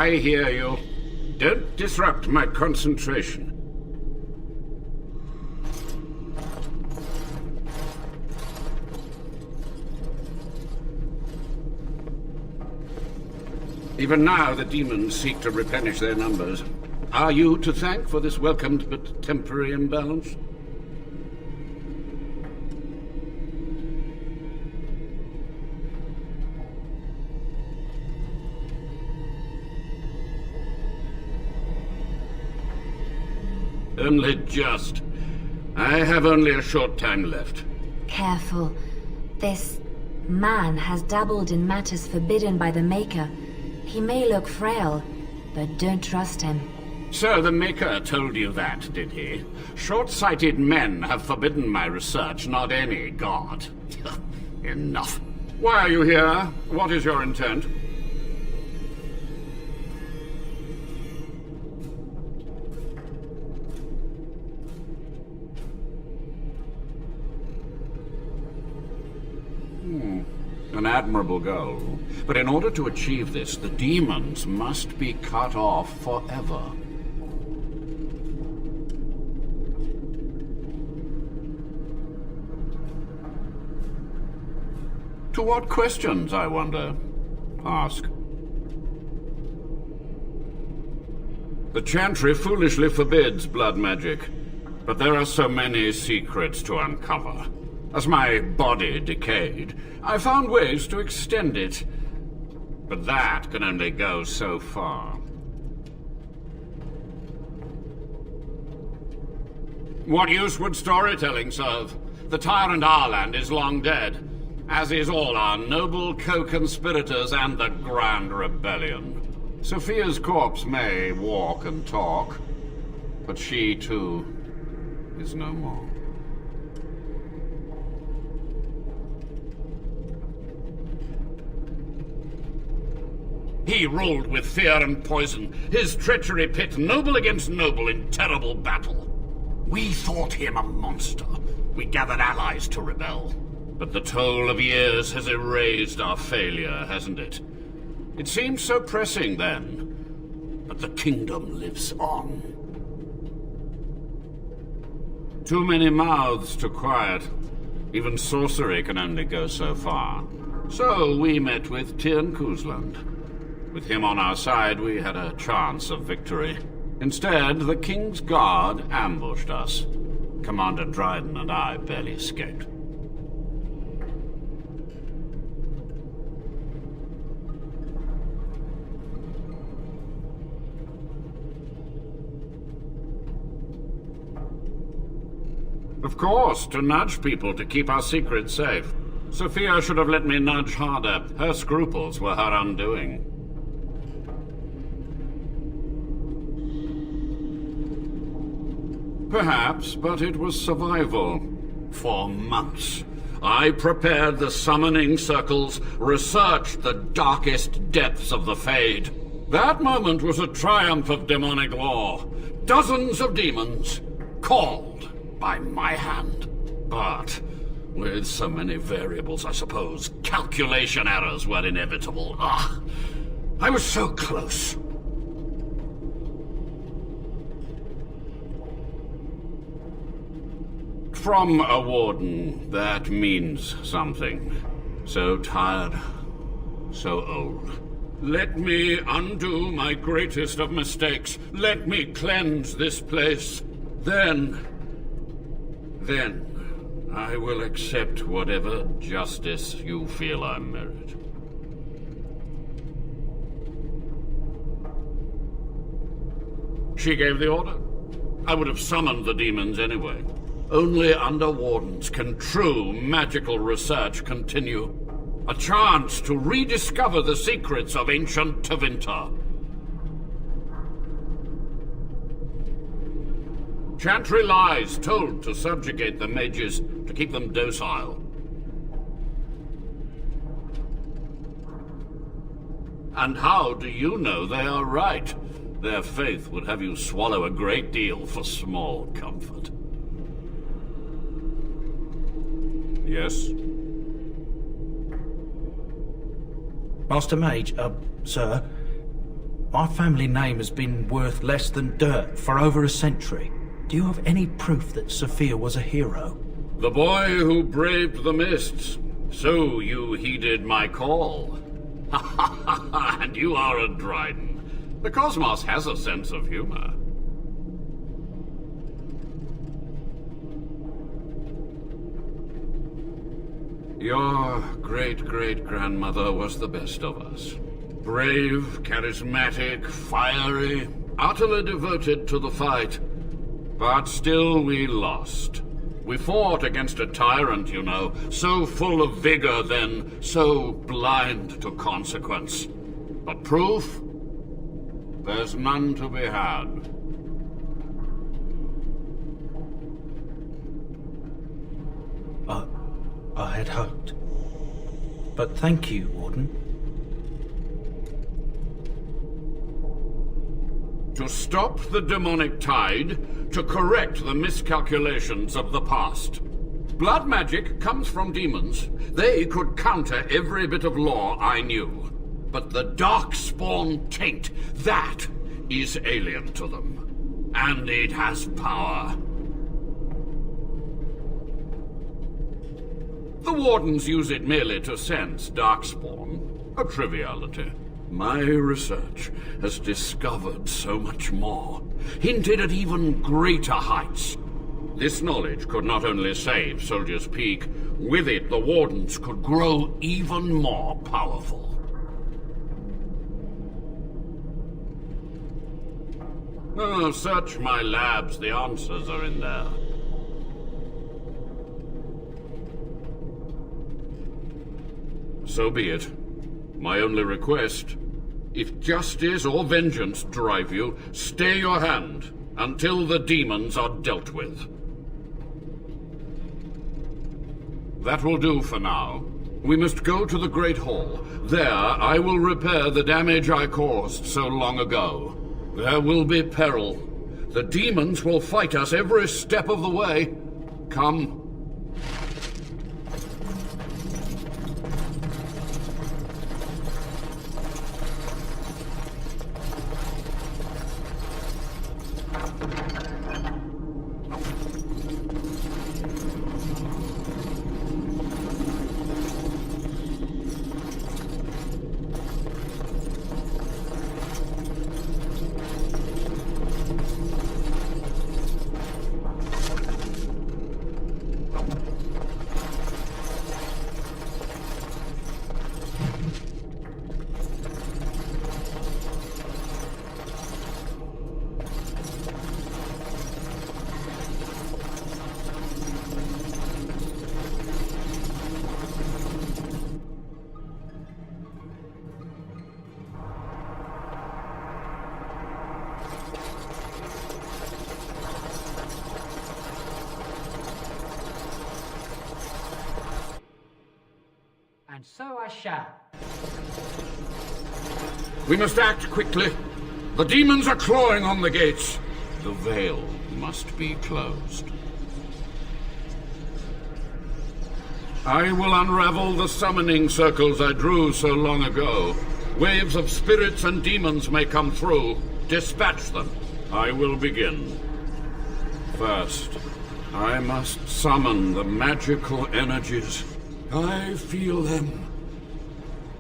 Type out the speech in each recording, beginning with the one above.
I hear you. Don't disrupt my concentration. Even now, the demons seek to replenish their numbers. Are you to thank for this welcomed but temporary imbalance? Only just. I have only a short time left. Careful. This man has dabbled in matters forbidden by the Maker. He may look frail, but don't trust him. So the Maker told you that, did he? Short-sighted men have forbidden my research, not any god. Enough. Why are you here? What is your intent? An admirable goal. But in order to achieve this, the demons must be cut off forever. To what questions, I wonder? Ask. The Chantry foolishly forbids blood magic, but there are so many secrets to uncover. As my body decayed, I found ways to extend it. But that can only go so far. What use would storytelling serve? The tyrant Arland is long dead, as is all our noble co-conspirators and the Grand Rebellion. Sophia's corpse may walk and talk, but she, too, is no more. He ruled with fear and poison, his treachery pit noble against noble in terrible battle. We thought him a monster. We gathered allies to rebel. But the toll of years has erased our failure, hasn't it? It seemed so pressing then, but the kingdom lives on. Too many mouths to quiet. Even sorcery can only go so far. So we met with Tyrn Kuzland. With him on our side, we had a chance of victory. Instead, the King's Guard ambushed us. Commander Dryden and I barely escaped. Of course, to nudge people to keep our secrets safe. Sophia should have let me nudge harder. Her scruples were her undoing. Perhaps, but it was survival. For months, I prepared the summoning circles, researched the darkest depths of the Fade. That moment was a triumph of demonic law. Dozens of demons, called by my hand. But with so many variables, I suppose, calculation errors were inevitable. I was so close. From a warden, that means something. So tired, so old. Let me undo my greatest of mistakes. Let me cleanse this place. Then I will accept whatever justice you feel I merit. She gave the order. I would have summoned the demons anyway. Only under wardens can true magical research continue. A chance to rediscover the secrets of ancient Tevinter. Chantry lies told to subjugate the mages, to keep them docile. And how do you know they are right? Their faith would have you swallow a great deal for small comfort. Yes? Master Mage, sir, My family name has been worth less than dirt for over a century. Do you have any proof that Sophia was a hero? The boy who braved the mists. So you heeded my call. And you are a Dryden. The cosmos has a sense of humor. Your great-great-grandmother was the best of us. Brave, charismatic, fiery, utterly devoted to the fight. But still we lost. We fought against a tyrant, you know, so full of vigor then, so blind to consequence. But proof? There's none to be had. I had hoped. But thank you, Warden. To stop the demonic tide, to correct the miscalculations of the past. Blood magic comes from demons. They could counter every bit of law I knew. But the Darkspawn taint, that is alien to them. And it has power. The Wardens use it merely to sense Darkspawn. A triviality. My research has discovered so much more, hinted at even greater heights. This knowledge could not only save Soldier's Peak, with it the Wardens could grow even more powerful. Oh, search my labs, the answers are in there. So be it. My only request, if justice or vengeance drive you, stay your hand until the demons are dealt with. That will do for now. We must go to the Great Hall. There, I will repair the damage I caused so long ago. There will be peril. The demons will fight us every step of the way. Come. And so I shall. We must act quickly. The demons are clawing on the gates. The veil must be closed. I will unravel the summoning circles I drew so long ago. Waves of spirits and demons may come through. Dispatch them. I will begin. First, I must summon the magical energies. I feel them.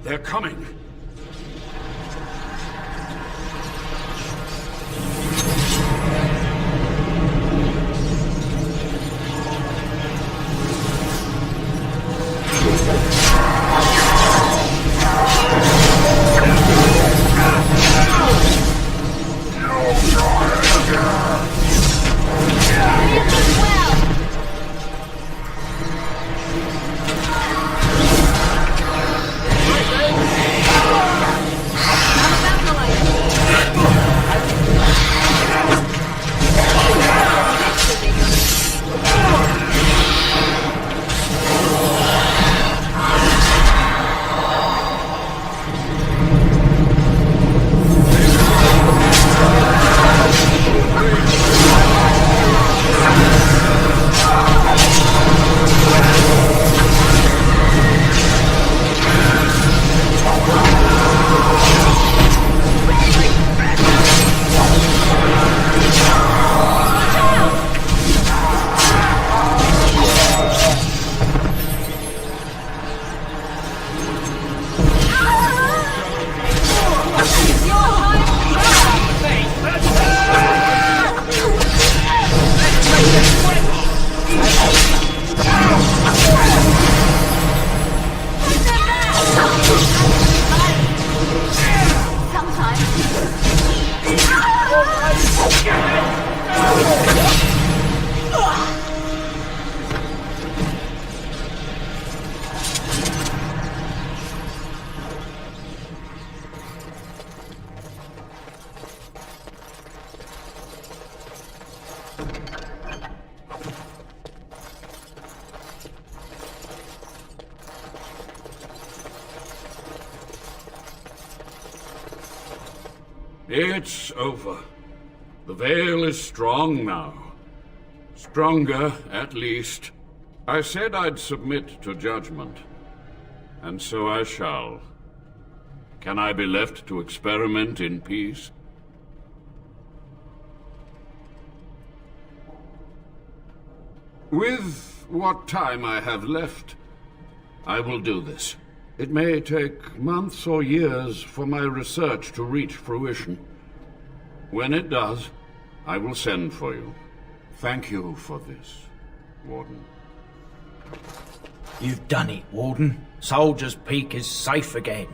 They're coming. It's over. The veil is strong now. Stronger, at least. I said I'd submit to judgment. And so I shall. Can I be left to experiment in peace? With what time I have left, I will do this. It may take months or years for my research to reach fruition. When it does, I will send for you. Thank you for this, Warden. You've done it, Warden. Soldier's Peak is safe again.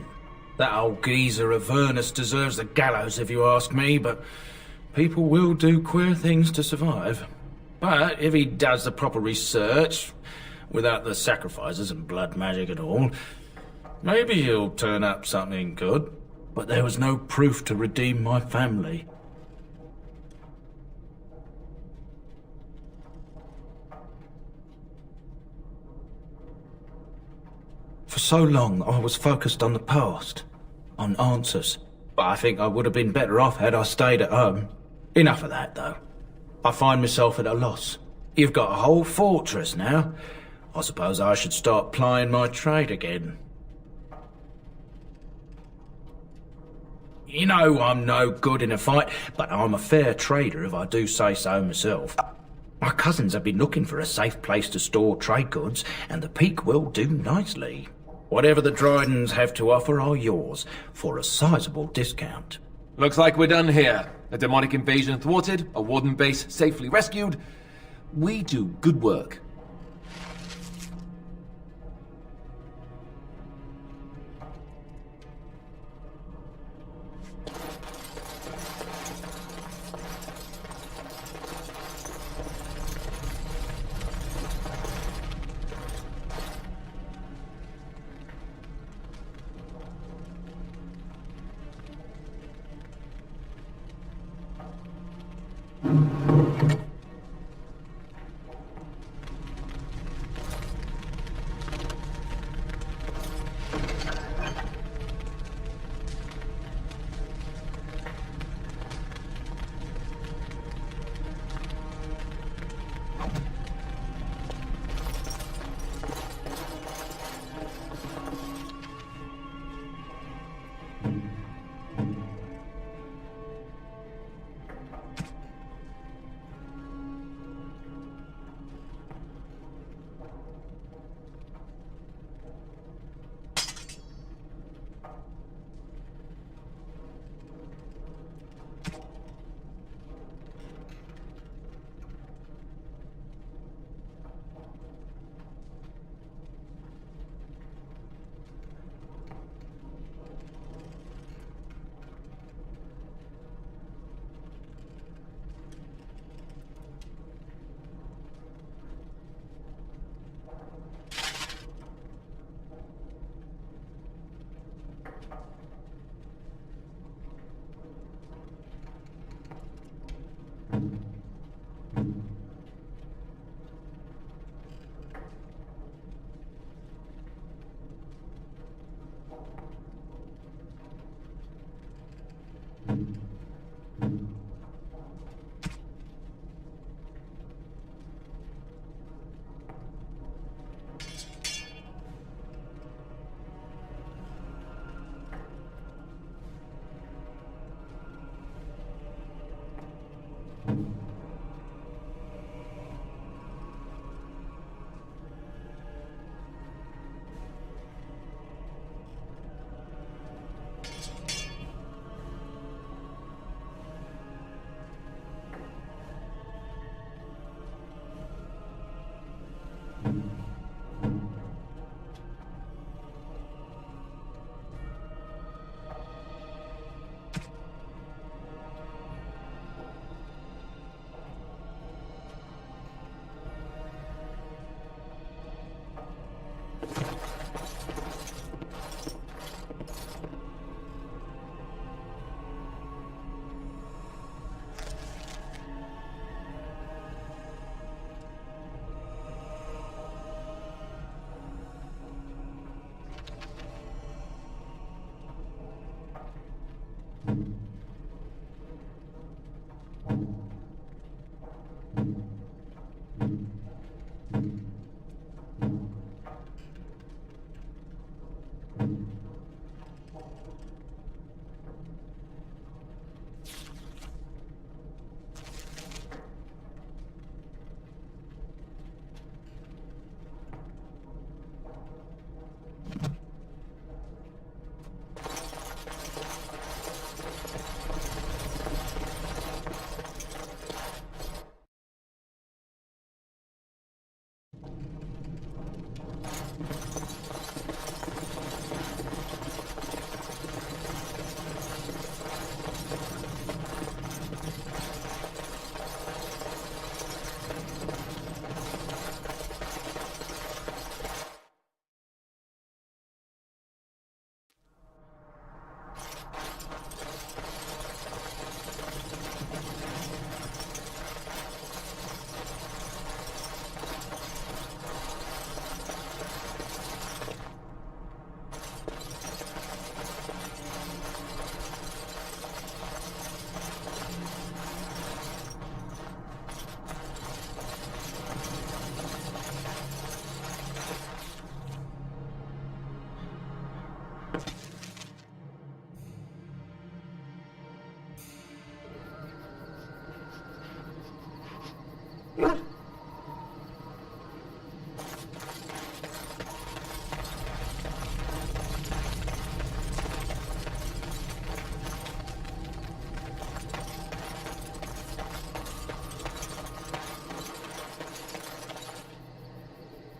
That old geezer Avernus deserves the gallows if you ask me, but people will do queer things to survive. But if he does the proper research, without the sacrifices and blood magic and all, maybe he'll turn up something good. But there was no proof to redeem my family. For so long, I was focused on the past, on answers. But I think I would have been better off had I stayed at home. Enough of that, though. I find myself at a loss. You've got a whole fortress now. I suppose I should start plying my trade again. You know I'm no good in a fight, but I'm a fair trader if I do say so myself. My cousins have been looking for a safe place to store trade goods, and the Peak will do nicely. Whatever the Drydens have to offer are yours, for a sizable discount. Looks like we're done here. A demonic invasion thwarted, a Warden base safely rescued. We do good work.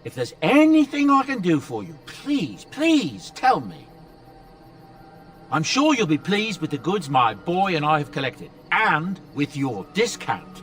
If there's anything I can do for you, please, please tell me. I'm sure you'll be pleased with the goods my boy and I have collected, and with your discount.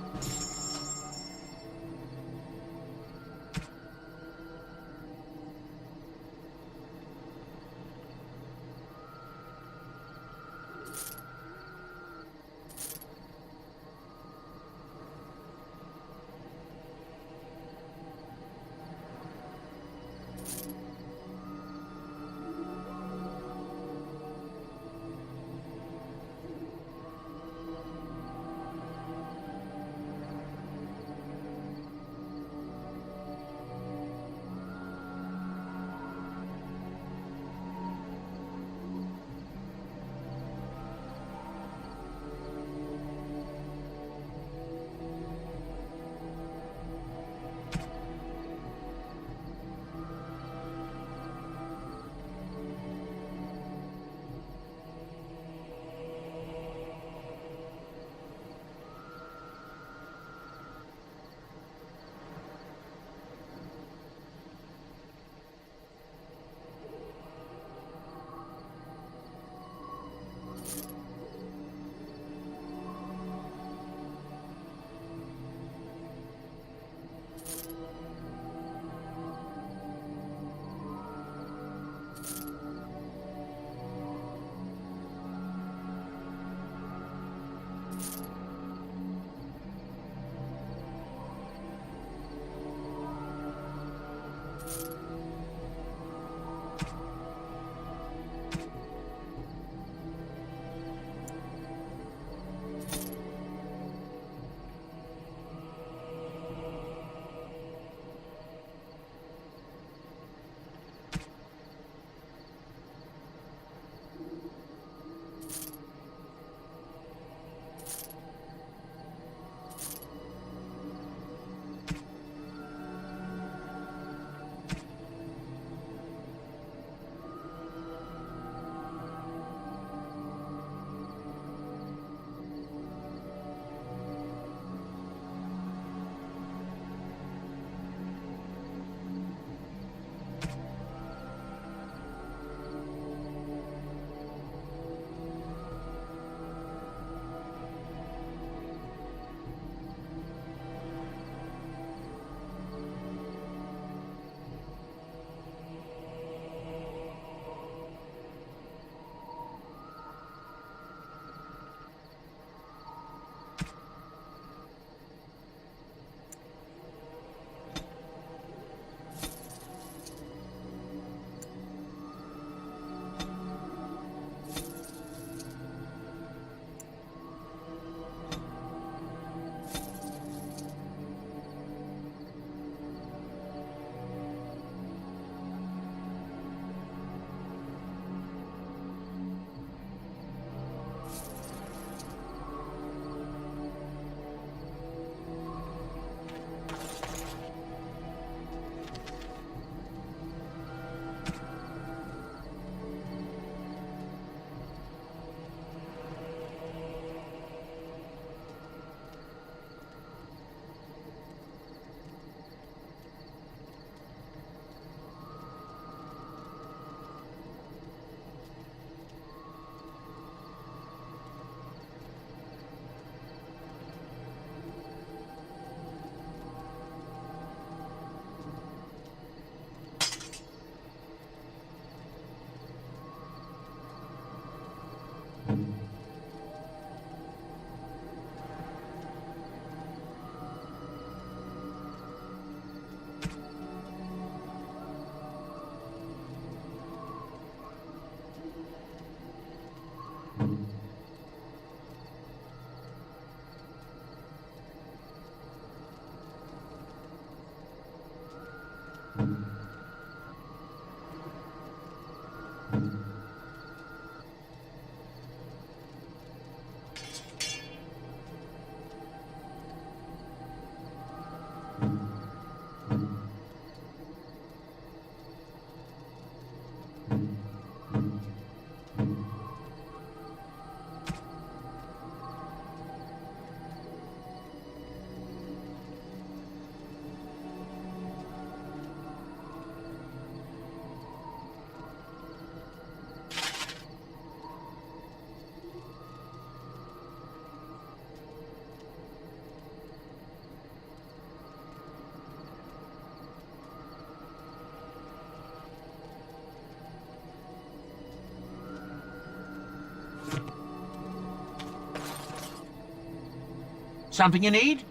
Something you need?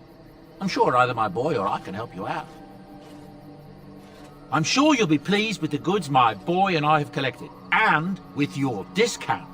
I'm sure either my boy or I can help you out. I'm sure you'll be pleased with the goods my boy and I have collected, and with your discount.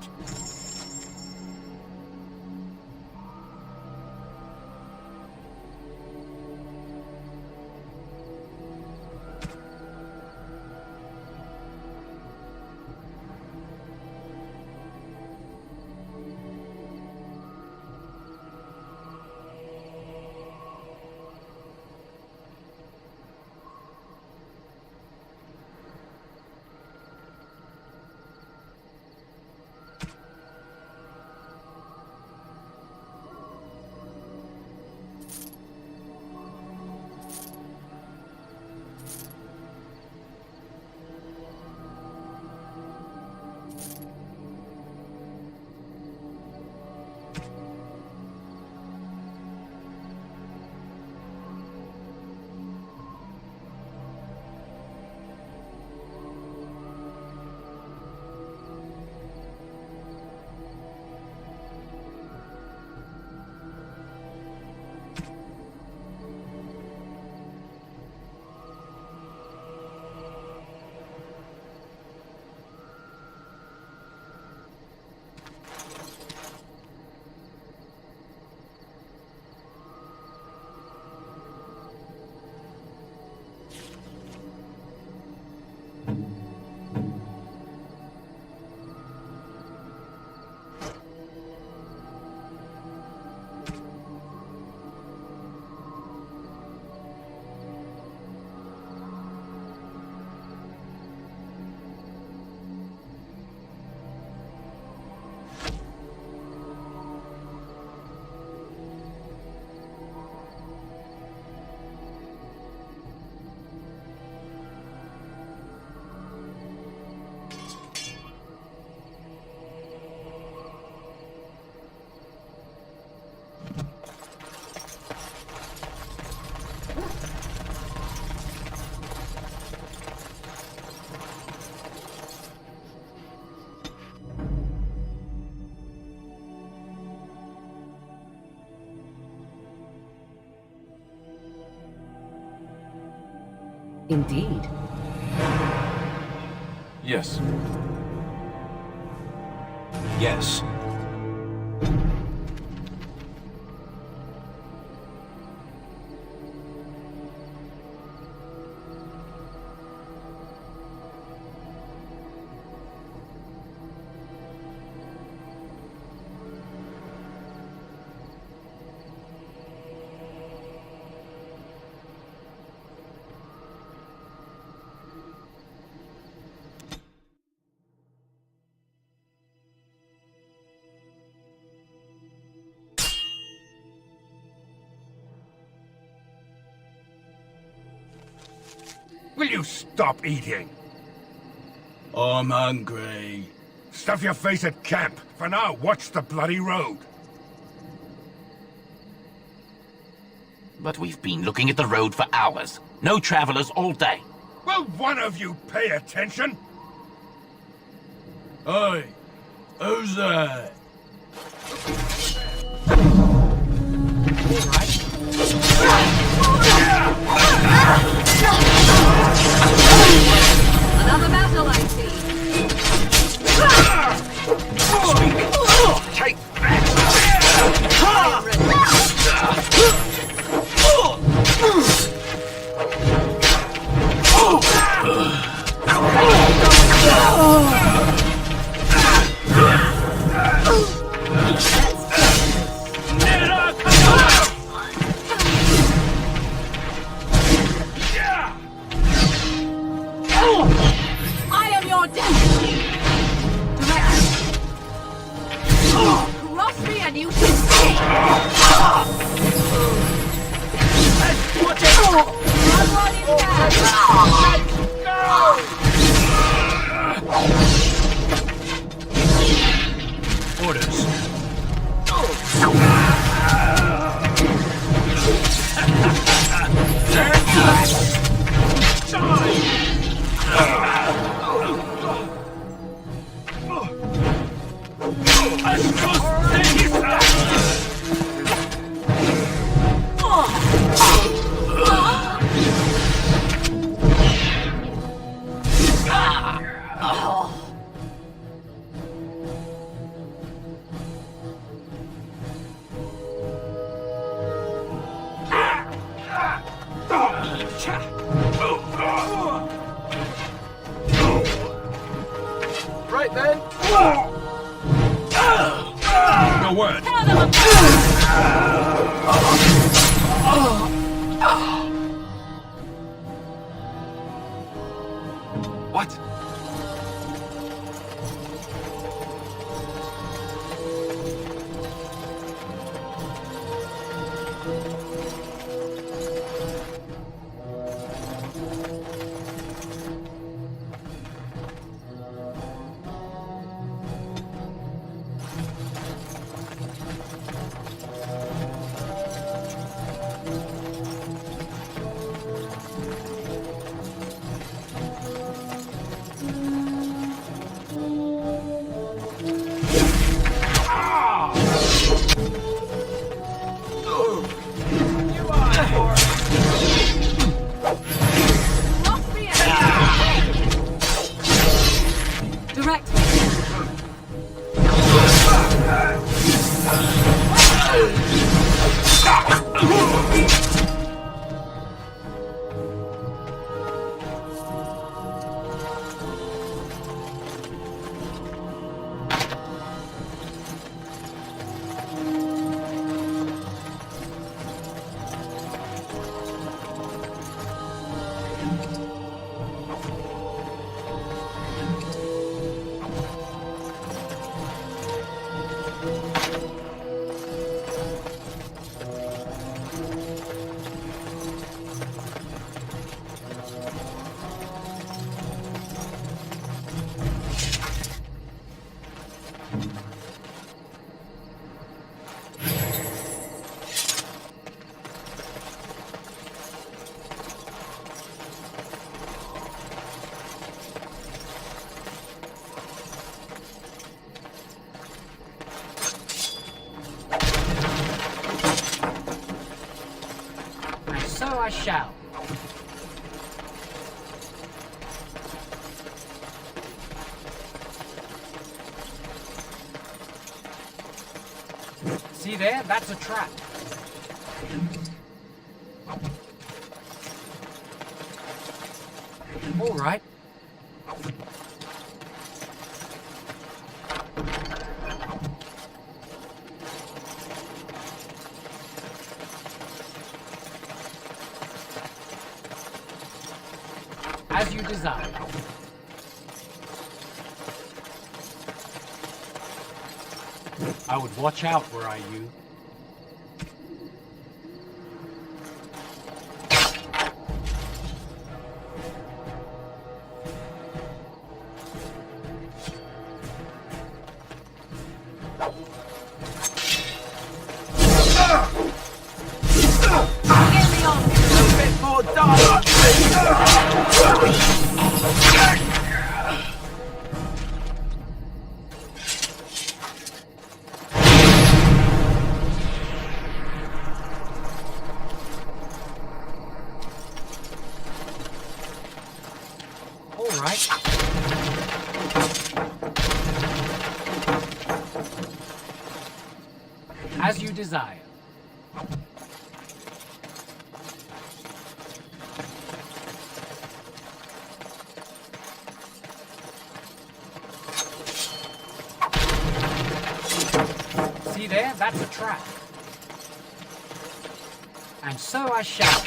Indeed. Yes. Yes. Will you stop eating? I'm hungry. Stuff your face at camp. For now, watch the bloody road. But we've been looking at the road for hours. No travelers all day. Will one of you pay attention? Hey, who's that? Another battle, I see. Take I am your destiny. Direct. Cross me and you can see. Someone is dead. Orders. Right then. No word. Tear them apart! What? Lock me in! Direct me! And so I shall. See there? That's a trap. All right. As you desire. I would watch out were I you. Get me on! A bit more dark. All right. As you desire. See there? That's a trap. And so I shall.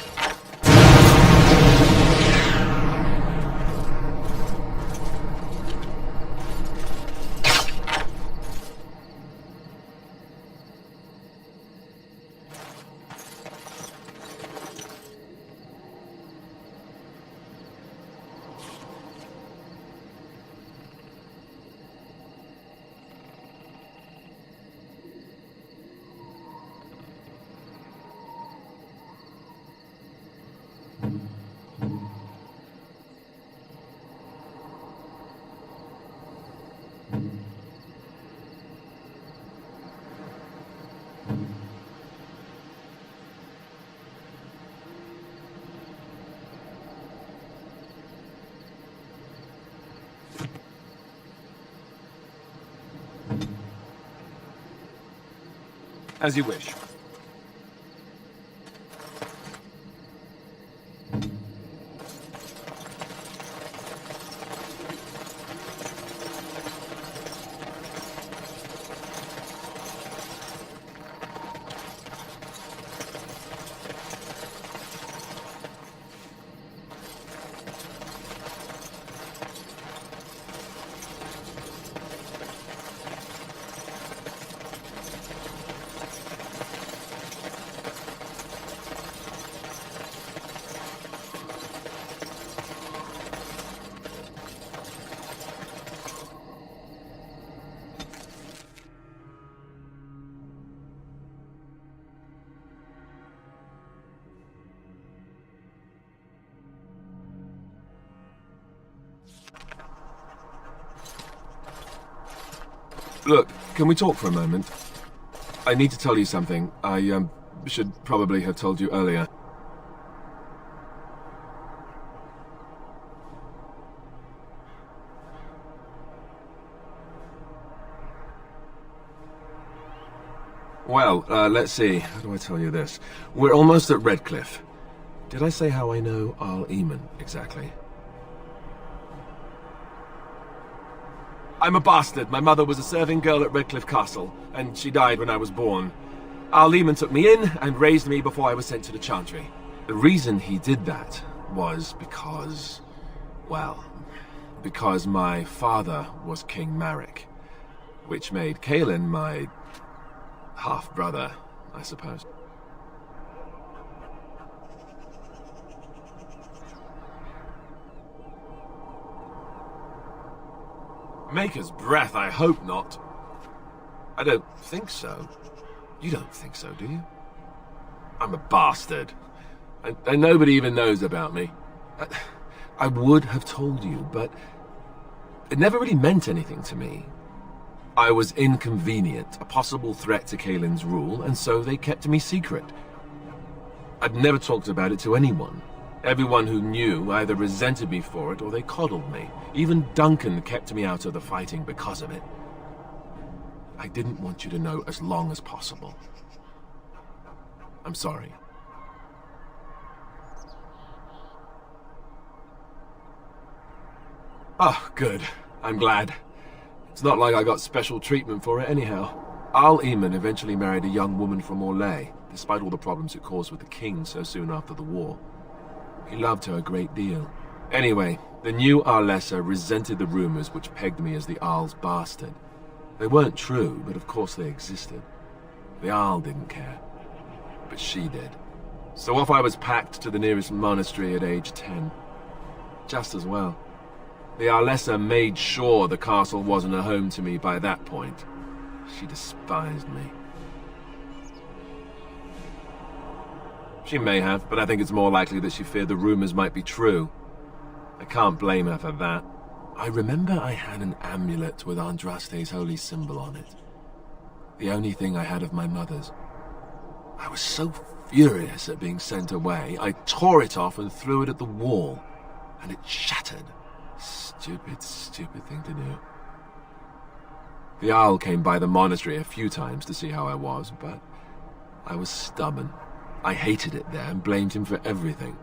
As you wish. Look, can we talk for a moment? I need to tell you something. I, should probably have told you earlier. Well, let's see. How do I tell you this? We're almost at Redcliffe. Did I say how I know Arl Eamon, exactly? I'm a bastard. My mother was a serving girl at Redcliffe Castle, and she died when I was born. Arl Eamon took me in and raised me before I was sent to the Chantry. The reason he did that was because... well, because my father was King Marek, which made Cailan my... half-brother, I suppose. Maker's breath, I hope not. I don't think so. You don't think so, do you? I'm a bastard. And nobody even knows about me. I would have told you, but it never really meant anything to me. I was inconvenient, a possible threat to Cailan's rule, and so they kept me secret. I'd never talked about it to anyone. Everyone who knew either resented me for it or they coddled me. Even Duncan kept me out of the fighting because of it. I didn't want you to know as long as possible. I'm sorry. Oh, good. I'm glad. It's not like I got special treatment for it anyhow. Arl Eamon eventually married a young woman from Orlais, despite all the problems it caused with the king so soon after the war. He loved her a great deal. Anyway, the new Arlessa resented the rumors which pegged me as the Arl's bastard. They weren't true, but of course they existed. The Arl didn't care, but she did. So off I was packed to the nearest monastery at age 10. Just as well. The Arlessa made sure the castle wasn't a home to me by that point. She despised me. She may have, but I think it's more likely that she feared the rumors might be true. I can't blame her for that. I remember I had an amulet with Andraste's holy symbol on it. The only thing I had of my mother's. I was so furious at being sent away, I tore it off and threw it at the wall, and it shattered. Stupid, stupid thing to do. The Arl came by the monastery a few times to see how I was, but I was stubborn. I hated it there and blamed him for everything.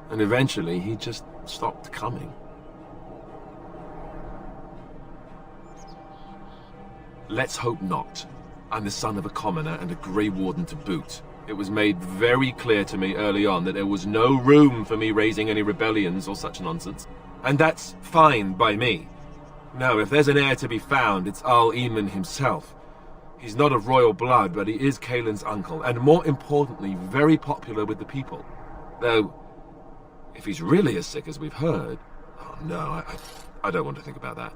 And eventually he just stopped coming. Let's hope not. I'm the son of a commoner and a Grey Warden to boot. It was made very clear to me early on that there was no room for me raising any rebellions or such nonsense. And that's fine by me. Now, if there's an heir to be found, it's Arl Eamon himself. He's not of royal blood, but he is Cailan's uncle, and more importantly, very popular with the people. Though, if he's really as sick as we've heard... oh no, I don't want to think about that.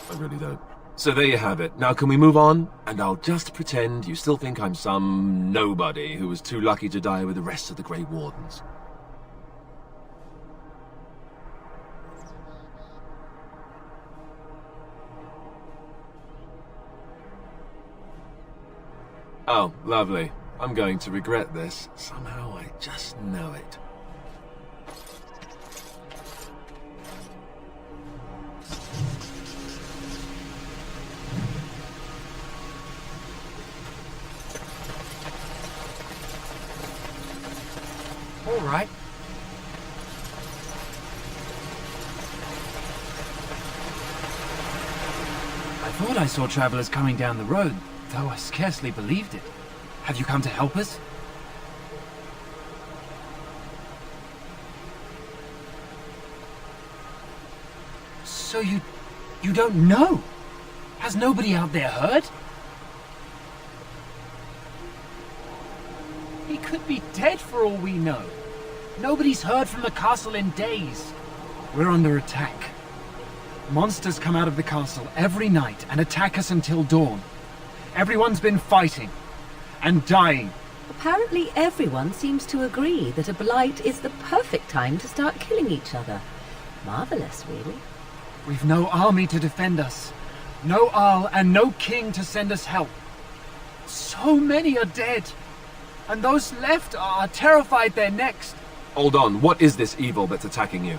I really don't. So there you have it. Now can we move on? And I'll just pretend you still think I'm some nobody who was too lucky to die with the rest of the Grey Wardens. Oh, lovely. I'm going to regret this. Somehow I just know it. All right. I thought I saw travelers coming down the road, though I scarcely believed it. Have you come to help us? So you don't know? Has nobody out there heard? He could be dead for all we know. Nobody's heard from the castle in days. We're under attack. Monsters come out of the castle every night and attack us until dawn. Everyone's been fighting and dying. Apparently everyone seems to agree that a blight is the perfect time to start killing each other. Marvelous, really. We've no army to defend us. No Arl and no king to send us help. So many are dead. And those left are terrified they're next. Hold on, what is this evil that's attacking you?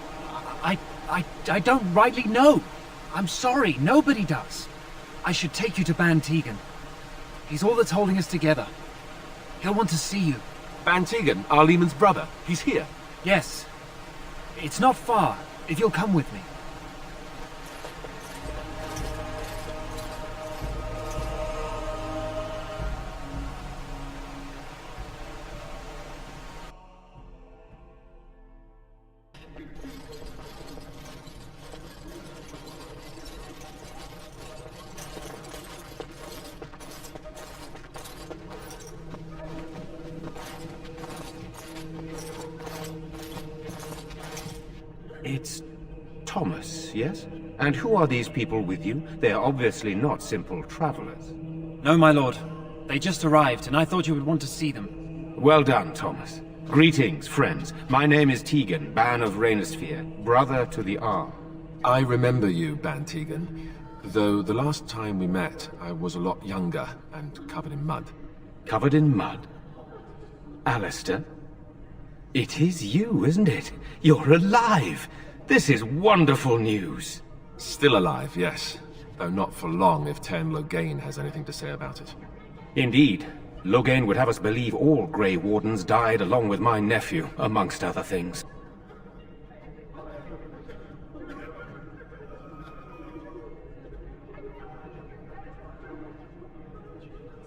I don't rightly know. I'm sorry, nobody does. I should take you to Ban Tegan. He's all that's holding us together. He'll want to see you. Ban Tegan, Arlemon's brother. He's here. Yes. It's not far, if you'll come with me. It's Thomas, yes? And who are these people with you? They are obviously not simple travelers. No, my lord. They just arrived, and I thought you would want to see them. Well done, Thomas. Greetings, friends. My name is Tegan, Ban of Reynisfere, brother to the Arl. I remember you, Ban Tegan. Though the last time we met, I was a lot younger and covered in mud. Covered in mud? Alistair? It is you, isn't it? You're alive! This is wonderful news! Still alive, yes. Though not for long if Tairn Loghain has anything to say about it. Indeed. Loghain would have us believe all Grey Wardens died along with my nephew, amongst other things.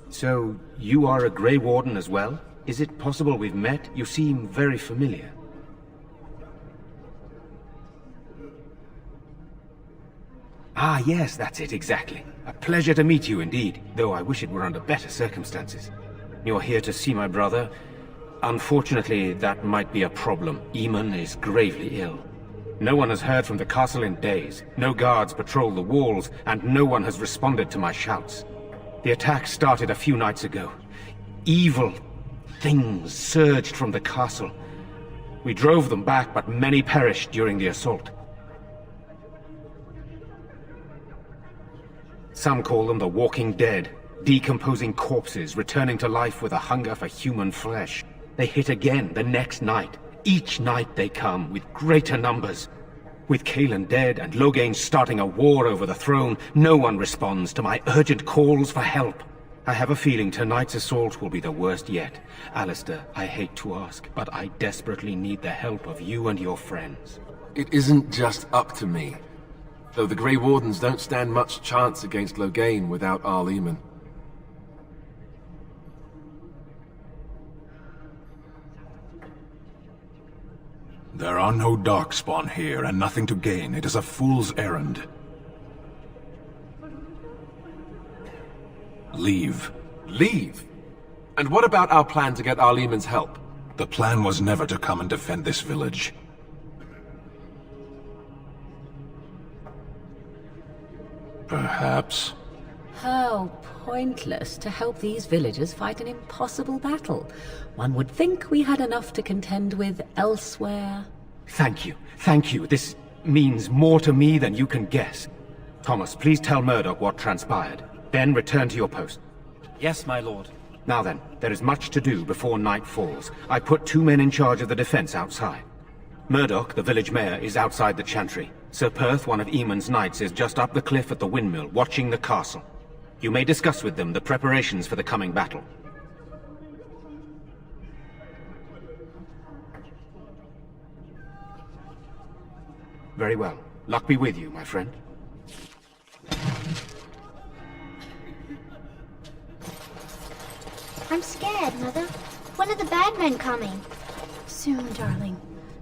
So, you are a Grey Warden as well? Is it possible we've met? You seem very familiar. Ah, yes, that's it, exactly. A pleasure to meet you indeed, though I wish it were under better circumstances. You're here to see my brother. Unfortunately, that might be a problem. Eamon is gravely ill. No one has heard from the castle in days. No guards patrol the walls, and no one has responded to my shouts. The attack started a few nights ago. Evil things surged from the castle. We drove them back, but many perished during the assault. Some call them the Walking Dead, decomposing corpses returning to life with a hunger for human flesh. They hit again the next night. Each night they come, with greater numbers. With Cailan dead and Loghain starting a war over the throne, no one responds to my urgent calls for help. I have a feeling tonight's assault will be the worst yet. Alistair, I hate to ask, but I desperately need the help of you and your friends. It isn't just up to me. Though the Grey Wardens don't stand much chance against Loghain without Arleman. There are no Darkspawn here, and nothing to gain. It is a fool's errand. Leave. Leave? And what about our plan to get Arleman's help? The plan was never to come and defend this village. Perhaps. How pointless to help these villagers fight an impossible battle. One would think we had enough to contend with elsewhere. Thank you. Thank you. This means more to me than you can guess. Thomas, please tell Murdoch what transpired. Then return to your post. Yes, my lord. Now then, there is much to do before night falls. I put 2 men in charge of the defense outside. Murdoch, the village mayor, is outside the chantry. Sir Perth, one of Eamon's knights, is just up the cliff at the windmill, watching the castle. You may discuss with them the preparations for the coming battle. Very well. Luck be with you, my friend. I'm scared, Mother. When are the bad men coming? Soon, darling.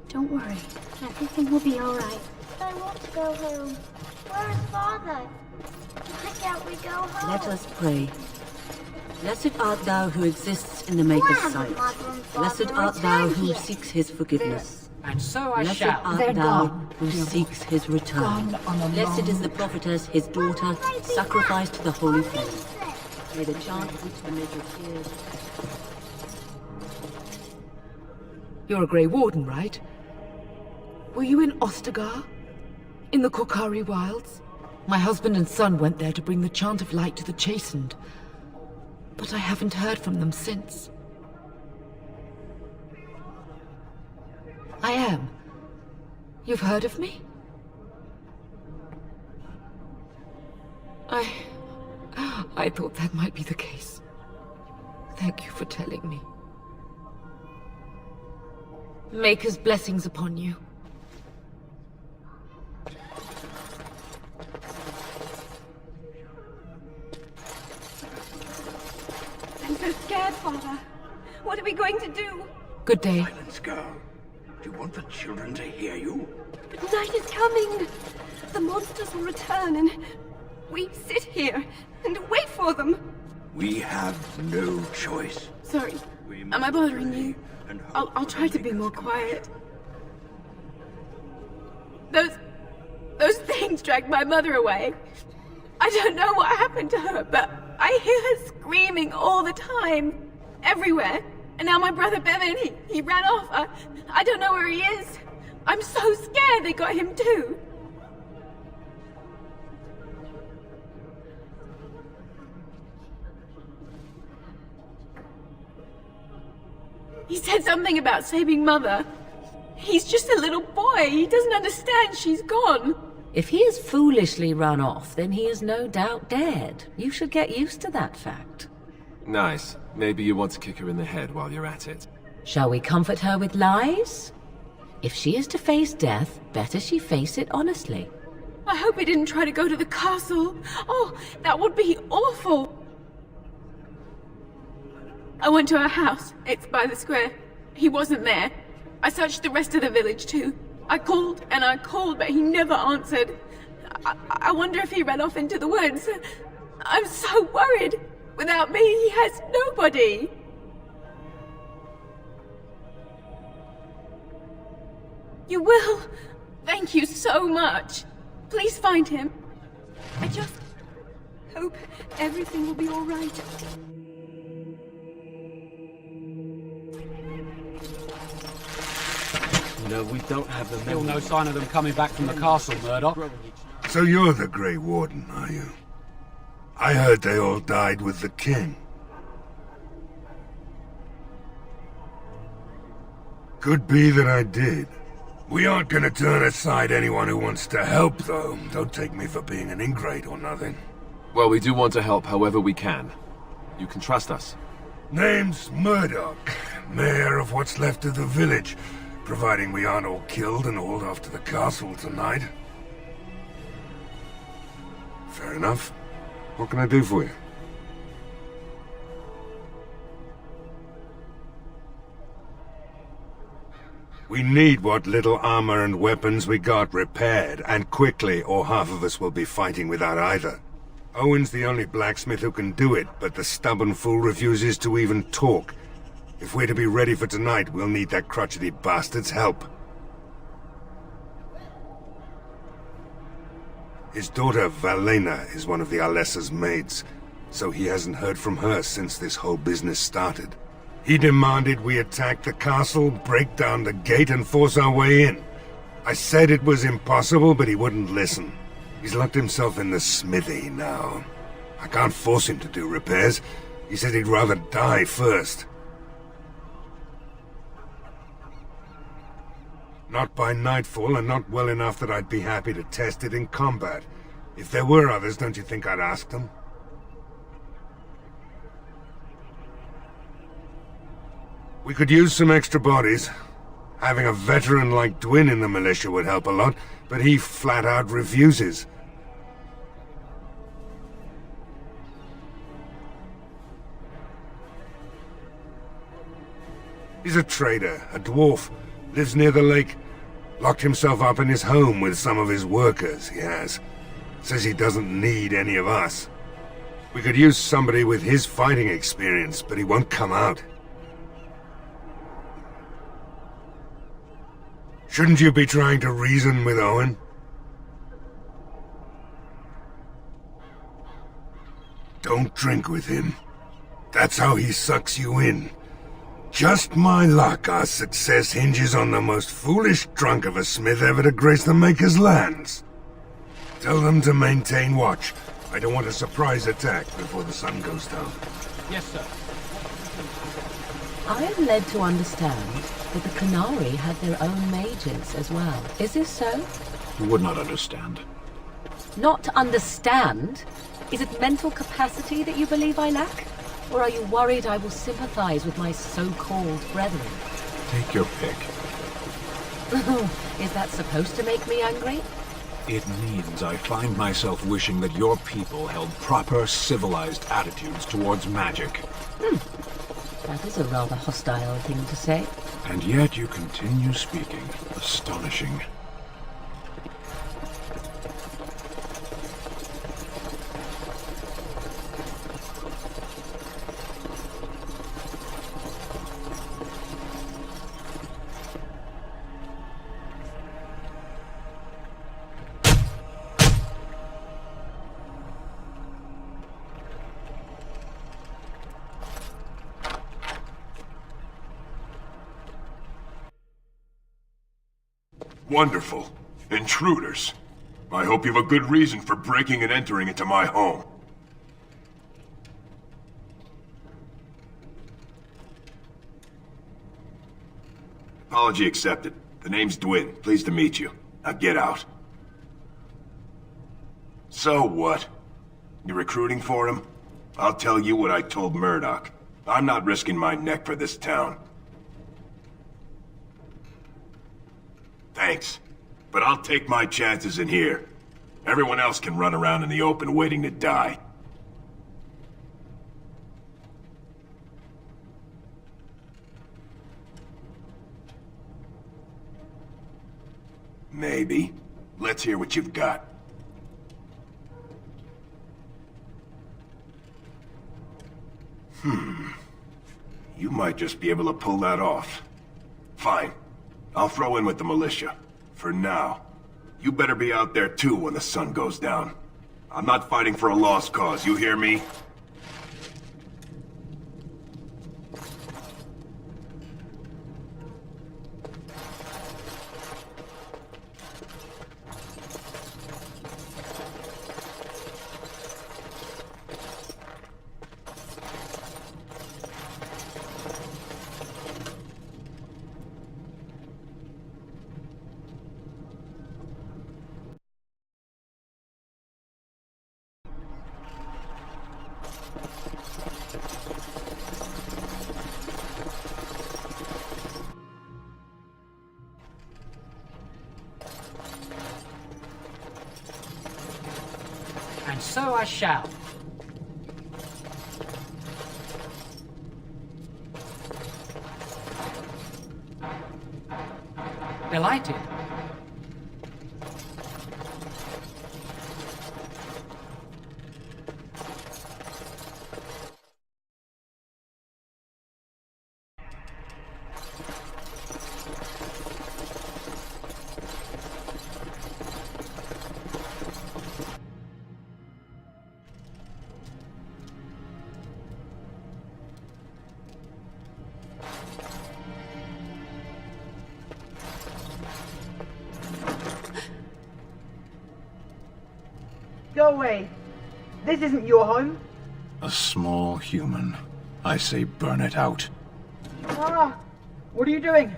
Don't worry. Everything will be all right. I want to go home. Where is Father? Why can't we go home? Let us pray. Blessed art thou who exists in the Maker's Why sight. haven't Mother and Father Blessed art thou returned who yet? seeks his forgiveness. And so I Blessed shall. art thou who seeks his return. Blessed is the prophetess, his daughter, sacrificed to the holy flame. May the chant which the Maker hears. You're a Grey Warden, right? Were you in Ostagar? In the Korcari Wilds? My husband and son went there to bring the chant of light to the chastened. But I haven't heard from them since. I am. You've heard of me? I thought that might be the case. Thank you for telling me. Maker's blessings upon you. I'm so scared, Father. What are we going to do? Good day. Silence, girl. Do you want the children to hear you? But night is coming. The monsters will return and we sit here and wait for them. We have no choice. Sorry. Am I bothering you? I'll try to be more quiet. Those things dragged my mother away. I don't know what happened to her, but I hear her screaming all the time. Everywhere. And now my brother Bevan, he ran off. I don't know where he is. I'm so scared they got him too. He said something about saving Mother. He's just a little boy. He doesn't understand she's gone. If he has foolishly run off, then he is no doubt dead. You should get used to that fact. Nice. Maybe you want to kick her in the head while you're at it. Shall we comfort her with lies? If she is to face death, better she face it honestly. I hope he didn't try to go to the castle. Oh, that would be awful. I went to her house. It's by the square. He wasn't there. I searched the rest of the village too. I called and I called, but he never answered. I wonder if he ran off into the woods. I'm so worried. Without me, he has nobody. You will? Thank you so much. Please find him. I just hope everything will be all right. No, we don't have the Still no sign of them coming back from the castle, Murdoch. So you're the Grey Warden, are you? I heard they all died with the king. Could be that I did. We aren't gonna turn aside anyone who wants to help, though. Don't take me for being an ingrate or nothing. Well, we do want to help however we can. You can trust us. Name's Murdoch, mayor of what's left of the village, providing we aren't all killed and hauled off to the castle tonight. Fair enough. What can I do for you? We need what little armor and weapons we got repaired, and quickly, or half of us will be fighting without either. Owen's the only blacksmith who can do it, but the stubborn fool refuses to even talk. If we're to be ready for tonight, we'll need that crotchety bastard's help. His daughter, Valena, is one of the Alessa's maids, so he hasn't heard from her since this whole business started. He demanded we attack the castle, break down the gate, and force our way in. I said it was impossible, but he wouldn't listen. He's locked himself in the smithy now. I can't force him to do repairs. He said he'd rather die first. Not by nightfall, and not well enough that I'd be happy to test it in combat. If there were others, don't you think I'd ask them? We could use some extra bodies. Having a veteran like Dwyn in the militia would help a lot, but he flat out refuses. He's a trader, a dwarf, lives near the lake. Locked himself up in his home with some of his workers, he has. Says he doesn't need any of us. We could use somebody with his fighting experience, but he won't come out. Shouldn't you be trying to reason with Owen? Don't drink with him. That's how he sucks you in. Just my luck, our success hinges on the most foolish drunk of a smith ever to grace the Maker's lands. Tell them to maintain watch. I don't want a surprise attack before the sun goes down. Yes, sir. I am led to understand that the Qunari had their own mages as well. Is this so? You would not understand. Not understand? Is it mental capacity that you believe I lack? Or are you worried I will sympathize with my so-called brethren? Take your pick. Is that supposed to make me angry? It means I find myself wishing that your people held proper, civilized attitudes towards magic. That is a rather hostile thing to say. And yet you continue speaking. Astonishing. Wonderful. Intruders. I hope you have a good reason for breaking and entering into my home. Apology accepted. The name's Dwyn. Pleased to meet you. Now get out. So what? You recruiting for him? I'll tell you what I told Murdoch. I'm not risking my neck for this town. Thanks. But I'll take my chances in here. Everyone else can run around in the open waiting to die. Maybe. Let's hear what you've got. You might just be able to pull that off. Fine. I'll throw in with the militia. For now. You better be out there too when the sun goes down. I'm not fighting for a lost cause, you hear me? And so I shall. Delighted. Go away. This isn't your home. A small human. I say burn it out. Ah! What are you doing?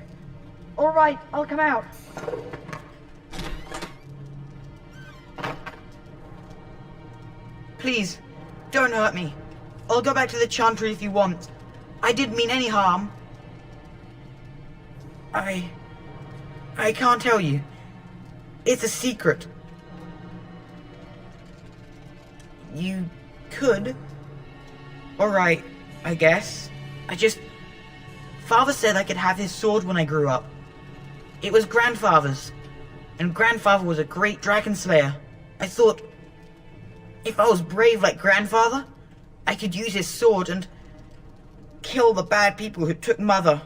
All right, I'll come out. Please, don't hurt me. I'll go back to the Chantry if you want. I didn't mean any harm. I can't tell you. It's a secret. You could. Alright, I guess. Father said I could have his sword when I grew up. It was Grandfather's. And Grandfather was a great dragon slayer. I thought, if I was brave like Grandfather, I could use his sword and kill the bad people who took Mother.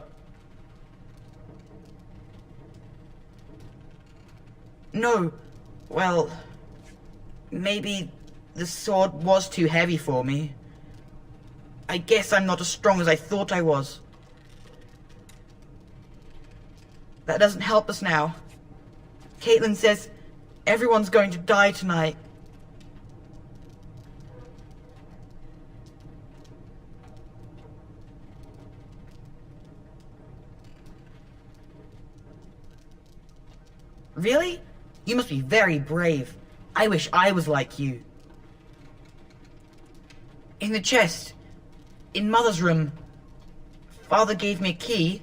No, well, maybe the sword was too heavy for me. I guess I'm not as strong as I thought I was. That doesn't help us now. Caitlin says Everyone's going to die tonight. Really? You must be very brave. I wish I was like you. In the chest, in Mother's room, Father gave me a key,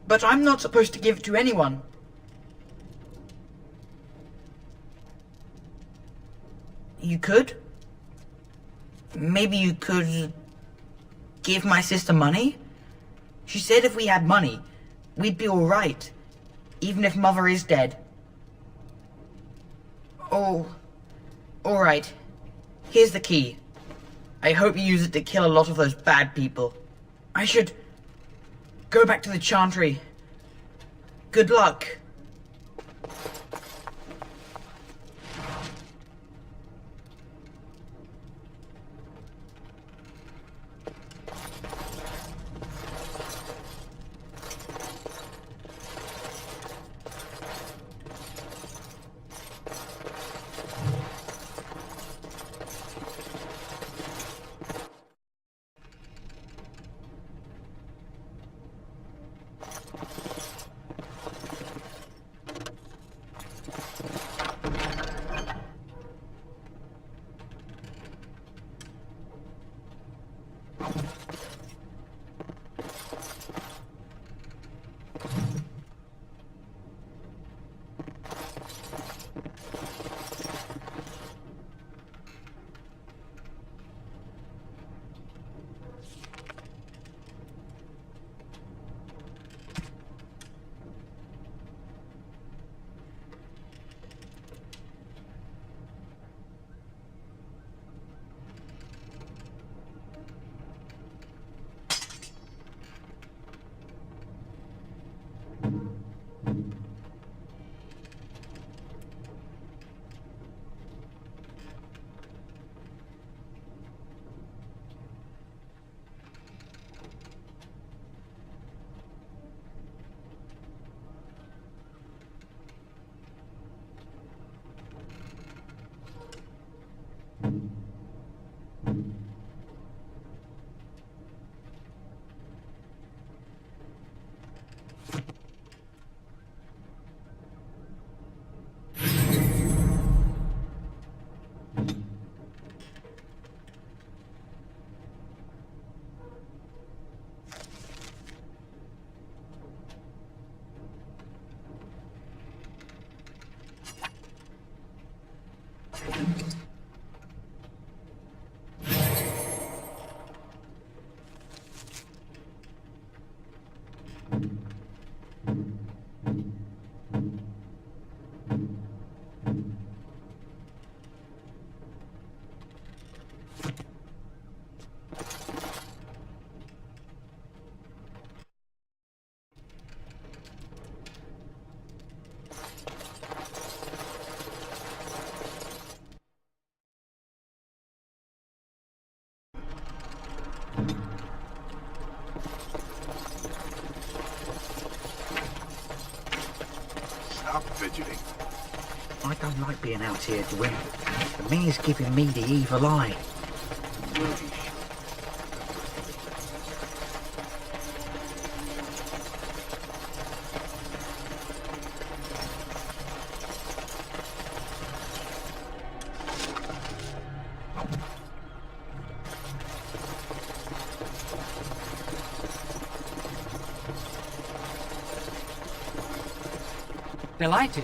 but I'm not supposed to give it to anyone. You could? Maybe you could give my sister money? She said if we had money, we'd be all right, even if Mother is dead. Oh, all right. Here's the key. I hope you use it to kill a lot of those bad people. I should go back to the Chantry. Good luck. Stop fidgeting. I don't like being out here, Dwyn. The mayor's giving me the evil eye. Delighted.